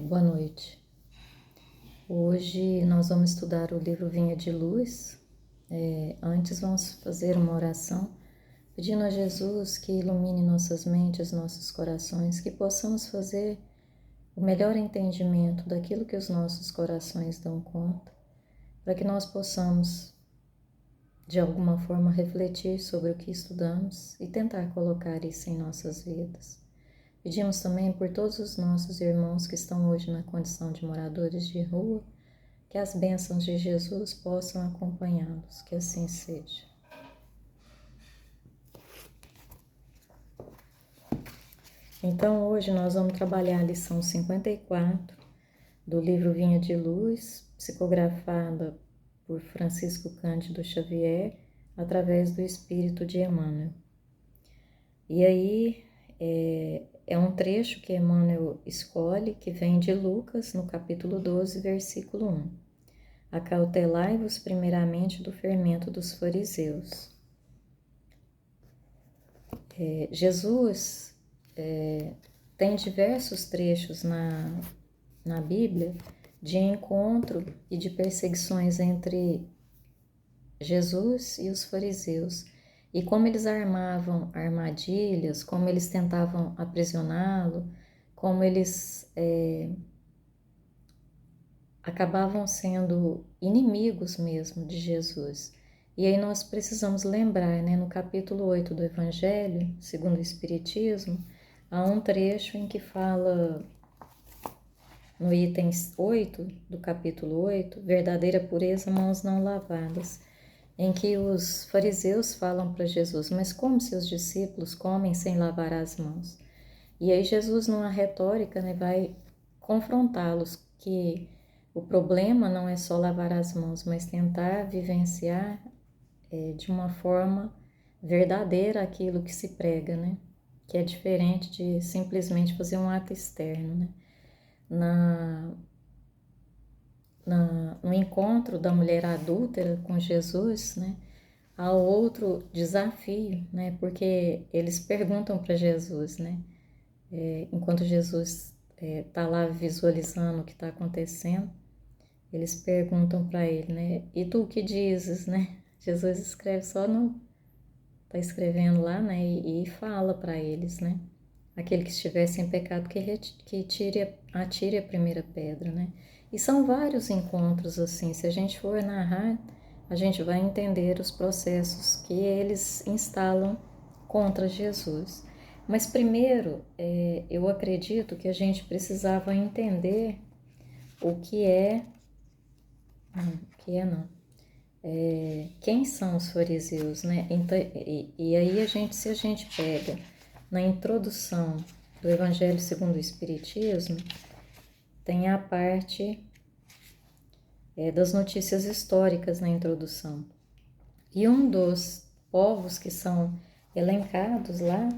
Boa noite. Hoje nós vamos estudar o livro Vinha de Luz. Antes vamos fazer uma oração, pedindo a Jesus que ilumine nossas mentes, nossos corações, que possamos fazer o melhor entendimento daquilo que os nossos corações dão conta, para que nós possamos, de alguma forma, refletir sobre o que estudamos e tentar colocar isso em nossas vidas. Pedimos também por todos os nossos irmãos que estão hoje na condição de moradores de rua, que as bênçãos de Jesus possam acompanhá-los, que assim seja. Então, hoje nós vamos trabalhar a lição 54 do livro Vinha de Luz, psicografada por Francisco Cândido Xavier, através do Espírito de Emmanuel. E aí, é um trecho que Emmanuel escolhe, que vem de Lucas, no capítulo 12, versículo 1. Acautelai-vos primeiramente do fermento dos fariseus. Jesus tem diversos trechos na Bíblia de encontro e de perseguições entre Jesus e os fariseus, e como eles armavam armadilhas, como eles tentavam aprisioná-lo, como eles acabavam sendo inimigos mesmo de Jesus. E aí nós precisamos lembrar, no capítulo 8 do Evangelho, segundo o Espiritismo, há um trecho em que fala, no item 8 do capítulo 8, verdadeira pureza, mãos não lavadas, em que os fariseus falam para Jesus, mas como seus discípulos comem sem lavar as mãos? E aí Jesus, numa retórica, vai confrontá-los que o problema não é só lavar as mãos, mas tentar vivenciar de uma forma verdadeira aquilo que se prega, que é diferente de simplesmente fazer um ato externo. No encontro da mulher adúltera com Jesus, há outro desafio, porque eles perguntam para Jesus, enquanto Jesus está lá visualizando o que está acontecendo, eles perguntam para ele, e tu o que dizes, Jesus escreve está escrevendo lá, e fala para eles, aquele que estiver sem pecado que atire a primeira pedra, E são vários encontros assim, se a gente for narrar, a gente vai entender os processos que eles instalam contra Jesus. Mas primeiro, eu acredito que a gente precisava entender quem são os fariseus, Então, e aí se a gente pega na introdução do Evangelho segundo o Espiritismo, tem a parte das notícias históricas na introdução. E um dos povos que são elencados lá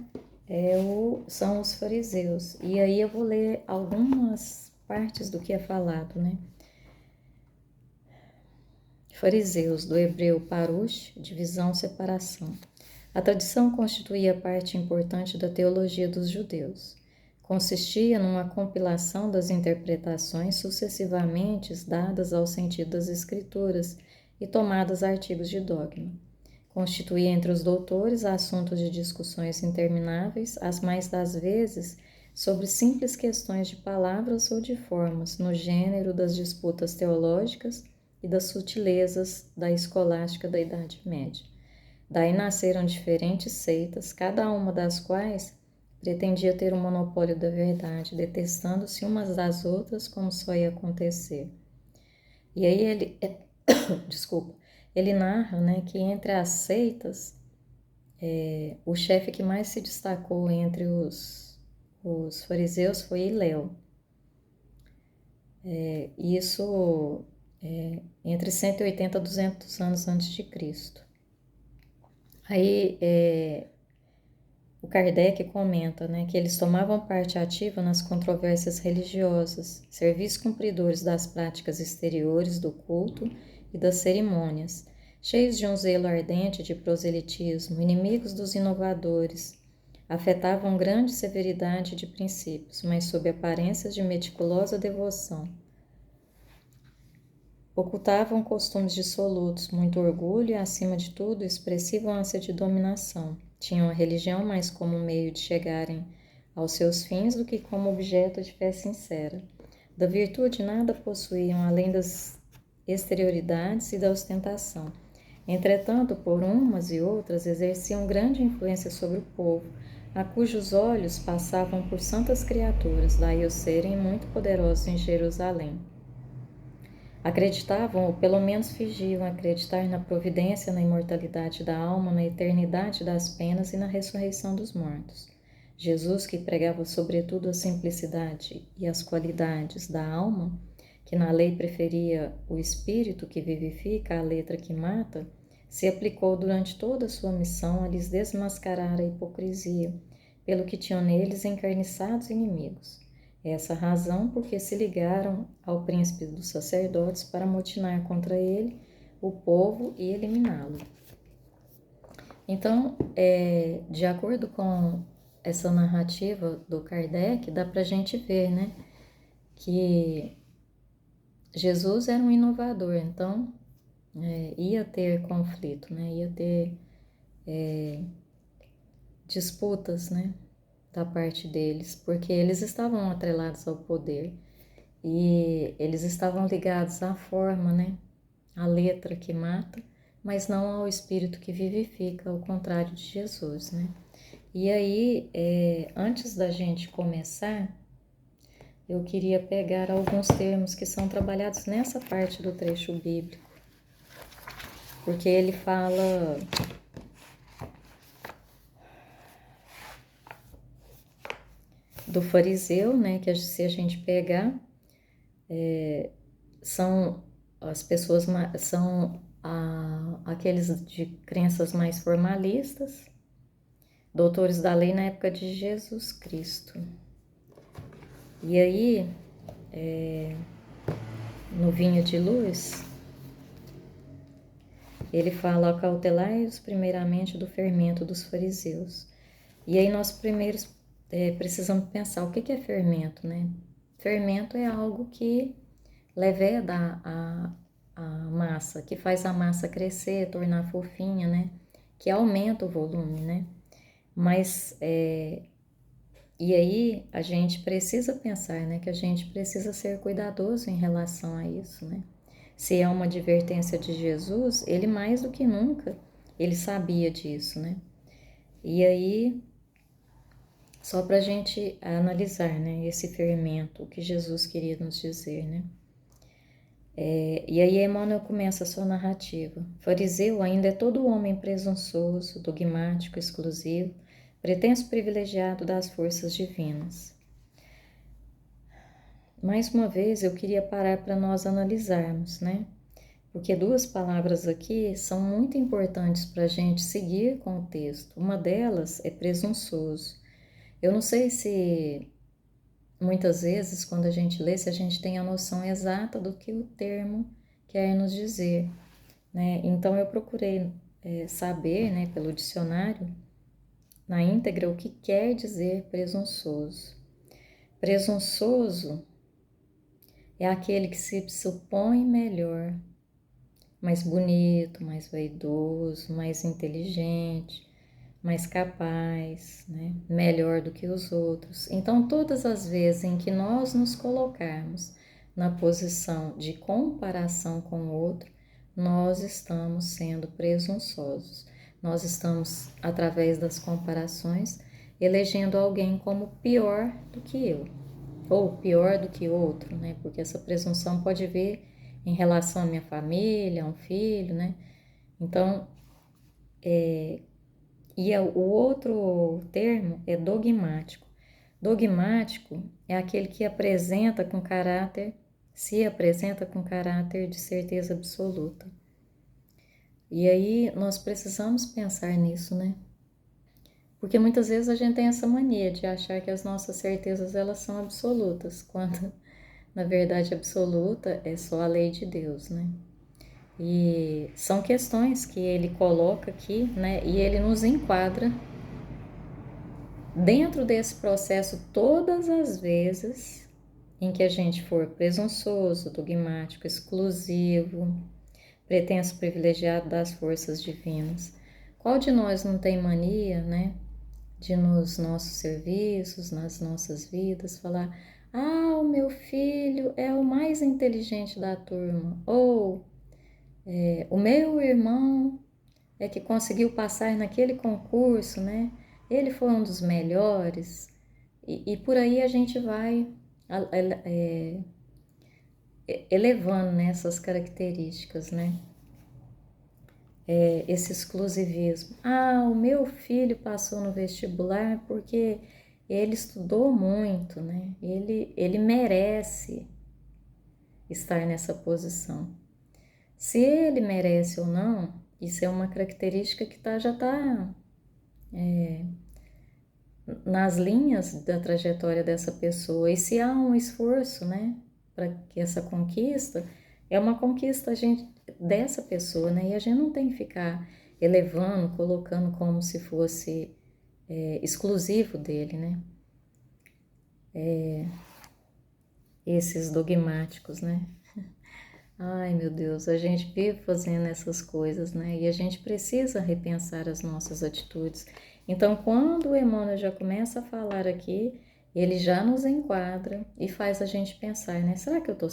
são os fariseus. E aí eu vou ler algumas partes do que é falado, Fariseus, do hebreu parush, divisão, separação. A tradição constituía parte importante da teologia dos judeus. Consistia numa compilação das interpretações sucessivamente dadas ao sentido das escrituras e tomadas artigos de dogma. Constituía entre os doutores assuntos de discussões intermináveis, as mais das vezes sobre simples questões de palavras ou de formas, no gênero das disputas teológicas e das sutilezas da escolástica da Idade Média. Daí nasceram diferentes seitas, cada uma das quais pretendia ter o monopólio da verdade, detestando-se umas das outras como só ia acontecer. E aí ele narra, que entre as seitas, o chefe que mais se destacou entre os fariseus foi Hilel. Isso entre 180 e 200 anos antes de Cristo. Aí o Kardec comenta, que eles tomavam parte ativa nas controvérsias religiosas, servis cumpridores das práticas exteriores do culto e das cerimônias, cheios de um zelo ardente de proselitismo, inimigos dos inovadores, afetavam grande severidade de princípios, mas sob aparências de meticulosa devoção. Ocultavam costumes dissolutos, muito orgulho e, acima de tudo, expressiva ânsia de dominação. Tinham a religião mais como meio de chegarem aos seus fins do que como objeto de fé sincera. Da virtude nada possuíam além das exterioridades e da ostentação. Entretanto, por umas e outras, exerciam grande influência sobre o povo, a cujos olhos passavam por santas criaturas, daí o serem muito poderosos em Jerusalém. Acreditavam, ou pelo menos fingiam acreditar na providência, na imortalidade da alma, na eternidade das penas e na ressurreição dos mortos. Jesus, que pregava sobretudo a simplicidade e as qualidades da alma, que na lei preferia o espírito que vivifica à letra que mata, se aplicou durante toda a sua missão a lhes desmascarar a hipocrisia, pelo que tinham neles encarniçados inimigos. Essa razão porque se ligaram ao príncipe dos sacerdotes para motinar contra ele o povo e eliminá-lo. Então, de acordo com essa narrativa do Kardec, dá para a gente ver, né, que Jesus era um inovador, então ia ter conflito, né, ia ter disputas, né, da parte deles, porque eles estavam atrelados ao poder e eles estavam ligados à forma, né, à letra que mata, mas não ao espírito que vivifica, ao contrário de Jesus, né. E aí, antes da gente começar, eu queria pegar alguns termos que são trabalhados nessa parte do trecho bíblico, porque ele fala do fariseu, né, que se a gente pegar, são as pessoas, são aqueles de crenças mais formalistas, doutores da lei na época de Jesus Cristo. E aí, no Vinha de Luz, ele fala: acautelai-os primeiramente do fermento dos fariseus. E aí nós primeiros precisamos pensar o que é fermento, né? Fermento é algo que leveda a massa, que faz a massa crescer, tornar fofinha, né? Que aumenta o volume, né? Mas, e aí a gente precisa pensar, né? Que a gente precisa ser cuidadoso em relação a isso, né? Se é uma advertência de Jesus, ele mais do que nunca, ele sabia disso, né? E aí, só para a gente analisar, né? Esse fermento, o que Jesus queria nos dizer, né? E aí Emmanuel começa a sua narrativa. Fariseu ainda é todo homem presunçoso, dogmático, exclusivo, pretenso privilegiado das forças divinas. Mais uma vez eu queria parar para nós analisarmos, né? Porque duas palavras aqui são muito importantes para a gente seguir com o texto. Uma delas é presunçoso. Eu não sei se muitas vezes, quando a gente lê, se a gente tem a noção exata do que o termo quer nos dizer, né? Então, eu procurei saber, né, pelo dicionário, na íntegra, o que quer dizer presunçoso. Presunçoso é aquele que se supõe melhor, mais bonito, mais vaidoso, mais inteligente, mais capaz, né? Melhor do que os outros. Então, todas as vezes em que nós nos colocarmos na posição de comparação com o outro, nós estamos sendo presunçosos. Nós estamos, através das comparações, elegendo alguém como pior do que eu, ou pior do que outro, né? Porque essa presunção pode vir em relação à minha família, a um filho, né? Então, o outro termo é dogmático. Dogmático é aquele que se apresenta com caráter de certeza absoluta. E aí nós precisamos pensar nisso, né? Porque muitas vezes a gente tem essa mania de achar que as nossas certezas elas são absolutas, quando na verdade absoluta é só a lei de Deus, né? E são questões que ele coloca aqui, né? E ele nos enquadra Dentro desse processo, todas as vezes em que a gente for presunçoso, dogmático, exclusivo, pretenso privilegiado das forças divinas, qual de nós não tem mania, né, de nos nossos serviços, nas nossas vidas, falar: ah, o meu filho é o mais inteligente da turma, ou o meu irmão é que conseguiu passar naquele concurso, né? Ele foi um dos melhores. E por aí a gente vai elevando, né, essas características, né? Esse exclusivismo. Ah, o meu filho passou no vestibular porque ele estudou muito, né? Ele merece estar nessa posição. Se ele merece ou não, isso é uma característica que já está nas linhas da trajetória dessa pessoa. E se há um esforço, né, para que essa conquista, é uma conquista dessa pessoa, né? E a gente não tem que ficar elevando, colocando como se fosse exclusivo dele, né? Esses dogmáticos, né? Ai, meu Deus, a gente vive fazendo essas coisas, né? E a gente precisa repensar as nossas atitudes. Então, quando o Emmanuel já começa a falar aqui, ele já nos enquadra e faz a gente pensar, né? Será que eu estou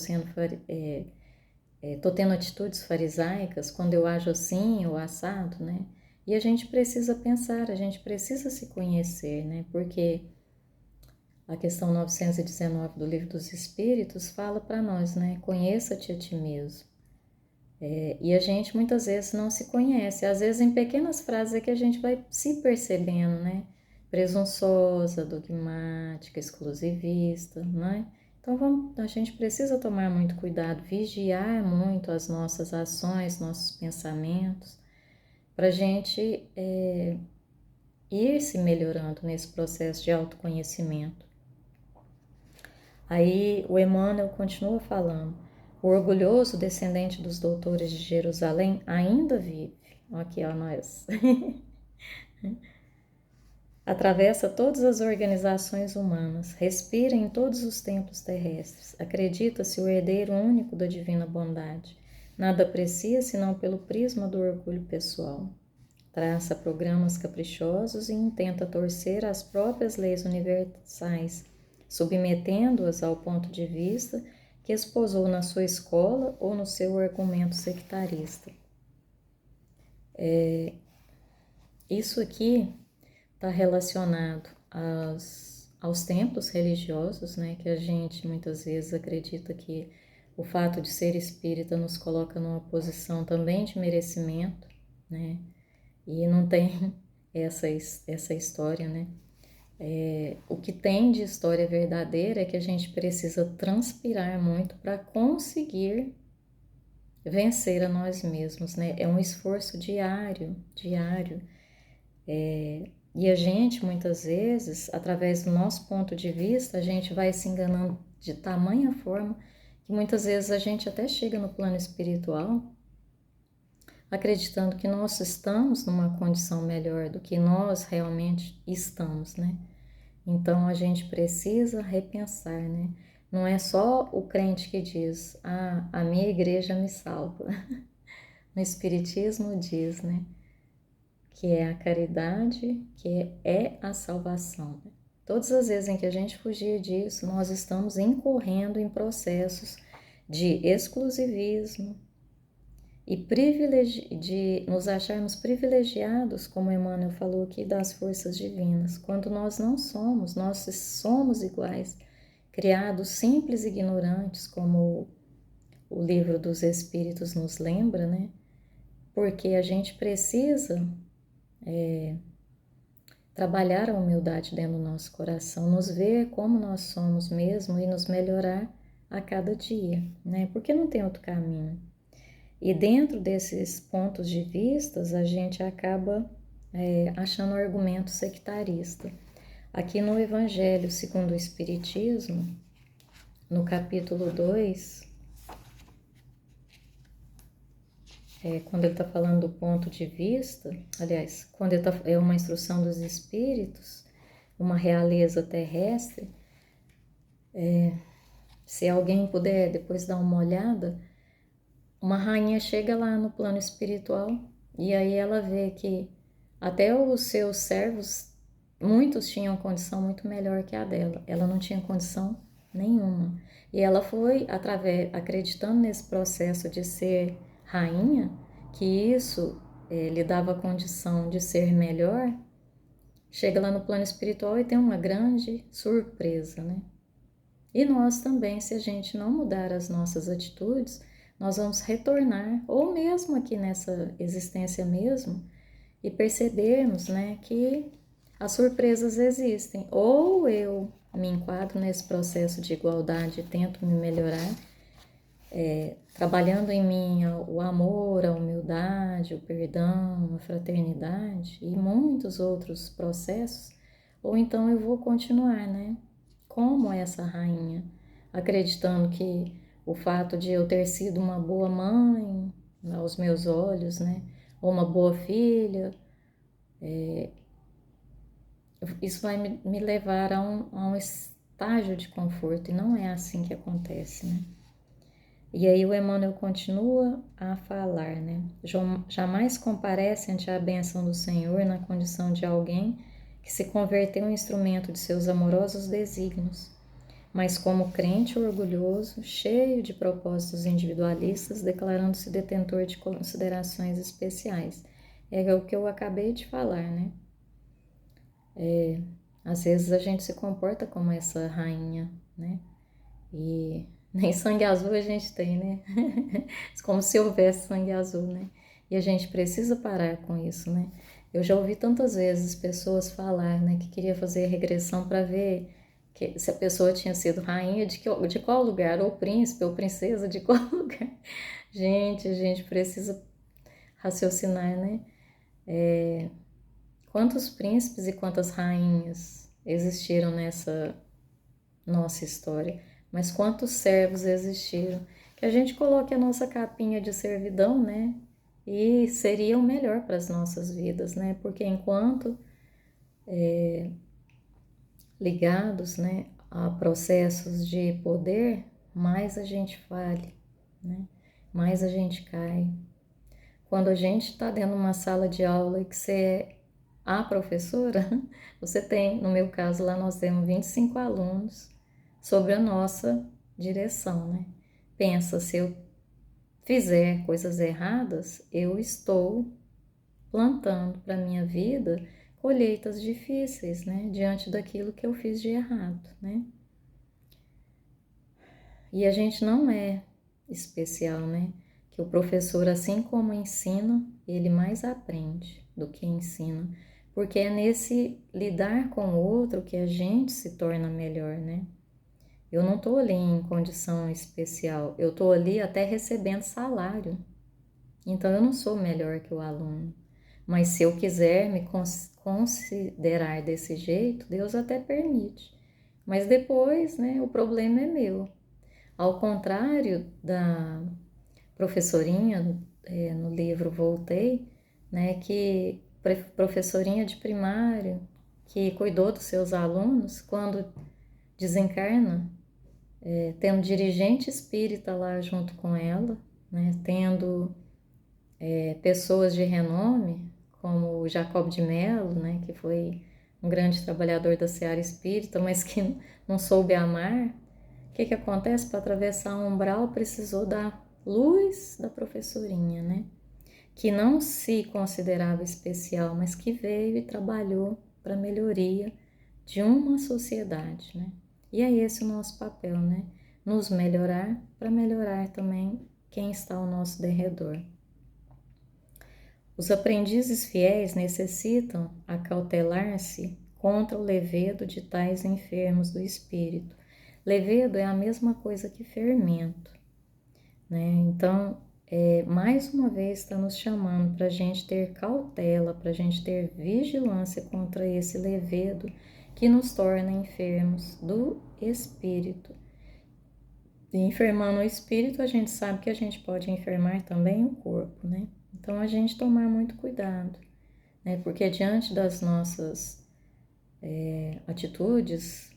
tô tendo atitudes farisaicas quando eu ajo assim ou assado, né? E a gente precisa pensar, a gente precisa se conhecer, né? Porque a questão 919 do Livro dos Espíritos fala para nós, né? Conheça-te a ti mesmo. E a gente muitas vezes não se conhece. Às vezes em pequenas frases é que a gente vai se percebendo, né? Presunçosa, dogmática, exclusivista, né? Então a gente precisa tomar muito cuidado, vigiar muito as nossas ações, nossos pensamentos, para a gente ir se melhorando nesse processo de autoconhecimento. Aí o Emmanuel continua falando: o orgulhoso descendente dos doutores de Jerusalém ainda vive. Aqui, ó, nós. Atravessa todas as organizações humanas, respira em todos os templos terrestres, acredita-se o herdeiro único da divina bondade. Nada aprecia senão pelo prisma do orgulho pessoal. Traça programas caprichosos e intenta torcer as próprias leis universais, submetendo-as ao ponto de vista que esposou na sua escola ou no seu argumento sectarista. Isso aqui está relacionado aos templos religiosos, né, que a gente muitas vezes acredita que o fato de ser espírita nos coloca numa posição também de merecimento, né, e não tem essa história, né. O que tem de história verdadeira é que a gente precisa transpirar muito para conseguir vencer a nós mesmos, né? É um esforço diário, diário. E a gente, muitas vezes, através do nosso ponto de vista, a gente vai se enganando de tamanha forma que muitas vezes a gente até chega no plano espiritual acreditando que nós estamos numa condição melhor do que nós realmente estamos, né? Então a gente precisa repensar, né? Não é só o crente que diz: ah, a minha igreja me salva. No Espiritismo diz, né? Que é a caridade, que é a salvação. Todas as vezes em que a gente fugir disso, nós estamos incorrendo em processos de exclusivismo e de nos acharmos privilegiados, como Emmanuel falou aqui, das forças divinas, quando nós não somos, nós somos iguais, criados simples e ignorantes, como o Livro dos Espíritos nos lembra, né? Porque a gente precisa trabalhar a humildade dentro do nosso coração, nos ver como nós somos mesmo e nos melhorar a cada dia, né? Porque não tem outro caminho. E dentro desses pontos de vistas, a gente acaba achando argumento sectarista. Aqui no Evangelho segundo o Espiritismo, no capítulo 2, quando ele está falando do ponto de vista, aliás, quando ele é uma instrução dos Espíritos, uma realeza terrestre, se alguém puder depois dar uma olhada, uma rainha chega lá no plano espiritual e aí ela vê que até os seus servos, muitos tinham condição muito melhor que a dela. Ela não tinha condição nenhuma. E ela foi, acreditando nesse processo de ser rainha, que isso lhe dava condição de ser melhor, chega lá no plano espiritual e tem uma grande surpresa, né? E nós também, se a gente não mudar as nossas atitudes, nós vamos retornar, ou mesmo aqui nessa existência mesmo, e percebermos, né, que as surpresas existem. Ou eu me enquadro nesse processo de igualdade e tento me melhorar, trabalhando em mim o amor, a humildade, o perdão, a fraternidade e muitos outros processos, ou então eu vou continuar, né, como essa rainha, acreditando que o fato de eu ter sido uma boa mãe aos meus olhos, né, ou uma boa filha, isso vai me levar a um estágio de conforto, e não é assim que acontece, né? E aí o Emmanuel continua a falar, né? Jamais comparece ante a bênção do Senhor na condição de alguém que se converteu em instrumento de seus amorosos desígnios, mas como crente orgulhoso, cheio de propósitos individualistas, declarando-se detentor de considerações especiais. É o que eu acabei de falar, né? Às vezes a gente se comporta como essa rainha, né? E nem sangue azul a gente tem, né? Como se houvesse sangue azul, né? E a gente precisa parar com isso, né? Eu já ouvi tantas vezes pessoas falar, né, que queria fazer regressão para ver se a pessoa tinha sido rainha de qual lugar, ou príncipe, ou princesa, de qual lugar. Gente, a gente precisa raciocinar, né? Quantos príncipes e quantas rainhas existiram nessa nossa história, mas quantos servos existiram? Que a gente coloque a nossa capinha de servidão, né? E seria o melhor para as nossas vidas, né? Porque enquanto ligados, né, a processos de poder, mais a gente falha, né? Mais a gente cai. Quando a gente está dentro de uma sala de aula e que você é a professora, você tem, no meu caso lá nós temos 25 alunos sobre a nossa direção, né? Pensa, se eu fizer coisas erradas, eu estou plantando para minha vida colheitas difíceis, né? Diante daquilo que eu fiz de errado, né? E a gente não é especial, né? Que o professor, assim como ensina, ele mais aprende do que ensina, porque é nesse lidar com o outro que a gente se torna melhor, né? Eu não estou ali em condição especial, eu estou ali até recebendo salário, então eu não sou melhor que o aluno. Mas se eu quiser me considerar desse jeito, Deus até permite. Mas depois, né, o problema é meu. Ao contrário da professorinha, no livro Voltei, né, que professorinha de primário, que cuidou dos seus alunos, quando desencarna, tendo dirigente espírita lá junto com ela, né, tendo pessoas de renome, como o Jacob de Mello, né, que foi um grande trabalhador da seara espírita, mas que não soube amar. O que acontece? Para atravessar o umbral precisou da luz da professorinha, né? Que não se considerava especial, mas que veio e trabalhou para a melhoria de uma sociedade, né? E é esse o nosso papel, né? Nos melhorar para melhorar também quem está ao nosso derredor. Os aprendizes fiéis necessitam acautelar-se contra o levedo de tais enfermos do espírito. Levedo é a mesma coisa que fermento, né? Então, mais uma vez está nos chamando para a gente ter cautela, para a gente ter vigilância contra esse levedo que nos torna enfermos do espírito. E enfermando o espírito, a gente sabe que a gente pode enfermar também o corpo, né? Então, a gente tomar muito cuidado, né? Porque diante das nossas atitudes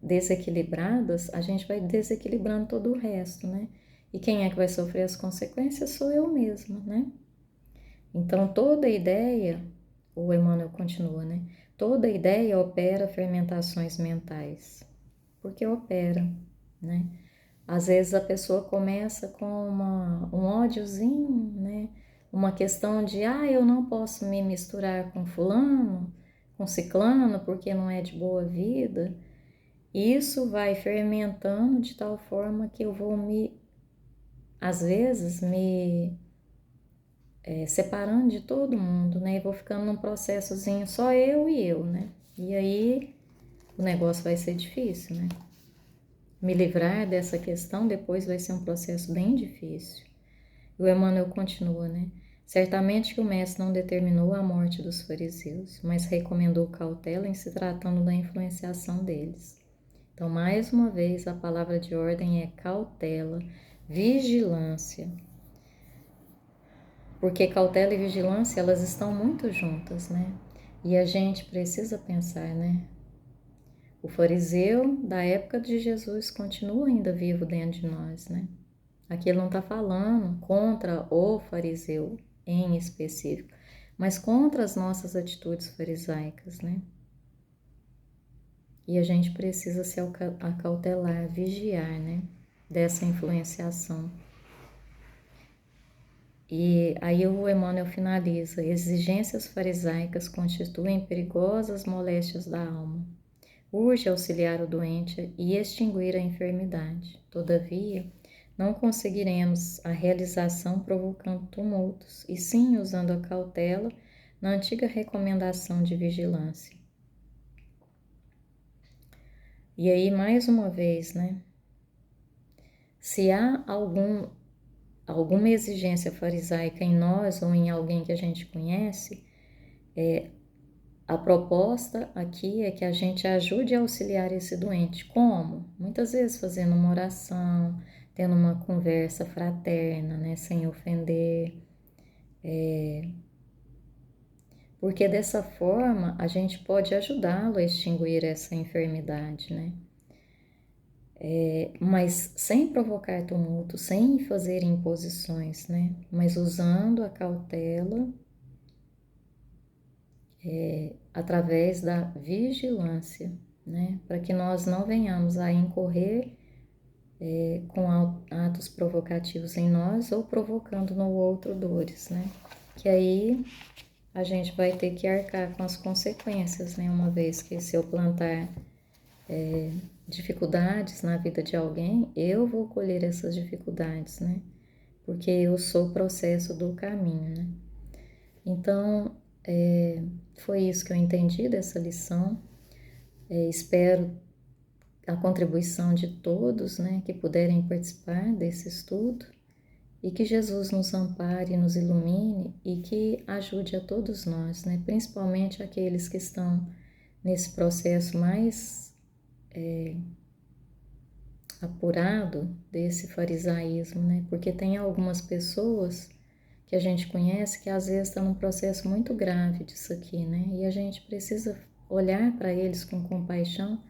desequilibradas, a gente vai desequilibrando todo o resto, né? E quem é que vai sofrer as consequências? Sou eu mesma, né? Então, toda ideia, o Emmanuel continua, né? Toda ideia opera fermentações mentais, porque opera, né? Às vezes a pessoa começa com um ódiozinho, né? Uma questão de, eu não posso me misturar com fulano, com ciclano, porque não é de boa vida. Isso vai fermentando de tal forma que eu vou às vezes, separando de todo mundo, né? E vou ficando num processozinho só eu e eu, né? E aí o negócio vai ser difícil, né? Me livrar dessa questão depois vai ser um processo bem difícil. E o Emmanuel continua, né? Certamente que o mestre não determinou a morte dos fariseus, mas recomendou cautela em se tratando da influenciação deles. Então, mais uma vez, a palavra de ordem é cautela, vigilância. Porque cautela e vigilância, elas estão muito juntas, né? E a gente precisa pensar, né? O fariseu da época de Jesus continua ainda vivo dentro de nós, né? Aqui ele não está falando contra o fariseu em específico, mas contra as nossas atitudes farisaicas, né? E a gente precisa se acautelar, vigiar, né? Dessa influenciação. E aí o Emmanuel finaliza: exigências farisaicas constituem perigosas moléstias da alma. Urge auxiliar o doente e extinguir a enfermidade. Todavia, não conseguiremos a realização provocando tumultos, e sim usando a cautela na antiga recomendação de vigilância. E aí, mais uma vez, né? Se há alguma exigência farisaica em nós ou em alguém que a gente conhece, a proposta aqui é que a gente ajude a auxiliar esse doente. Como? Muitas vezes fazendo uma oração, tendo uma conversa fraterna, né, sem ofender. Porque dessa forma a gente pode ajudá-lo a extinguir essa enfermidade, né? Mas sem provocar tumulto, sem fazer imposições, né? Mas usando a cautela através da vigilância, né? Para que nós não venhamos a incorrer com atos provocativos em nós ou provocando no outro dores, né? Que aí a gente vai ter que arcar com as consequências, né? Uma vez que se eu plantar dificuldades na vida de alguém, eu vou colher essas dificuldades, né? Porque eu sou o processo do caminho, né? Então, foi isso que eu entendi dessa lição. Espero a contribuição de todos, né, que puderem participar desse estudo, e que Jesus nos ampare, nos ilumine e que ajude a todos nós, né, principalmente aqueles que estão nesse processo mais apurado desse farisaísmo, né, porque tem algumas pessoas que a gente conhece que às vezes estão num processo muito grave disso aqui, né, e a gente precisa olhar para eles com compaixão,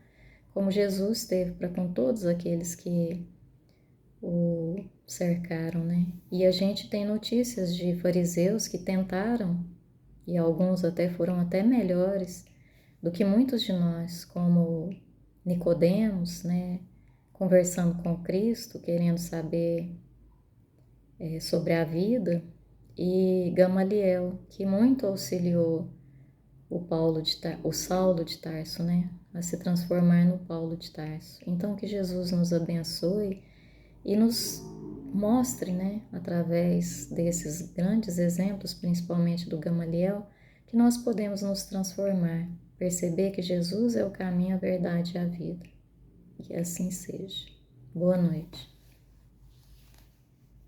como Jesus teve para com todos aqueles que o cercaram, né? E a gente tem notícias de fariseus que tentaram, e alguns até foram até melhores do que muitos de nós, como Nicodemos, né? Conversando com Cristo, querendo saber sobre a vida, e Gamaliel, que muito auxiliou o Saulo de Tarso, né? A se transformar no Paulo de Tarso. Então, que Jesus nos abençoe e nos mostre, né, através desses grandes exemplos, principalmente do Gamaliel, que nós podemos nos transformar, perceber que Jesus é o caminho, a verdade e a vida. Que assim seja. Boa noite.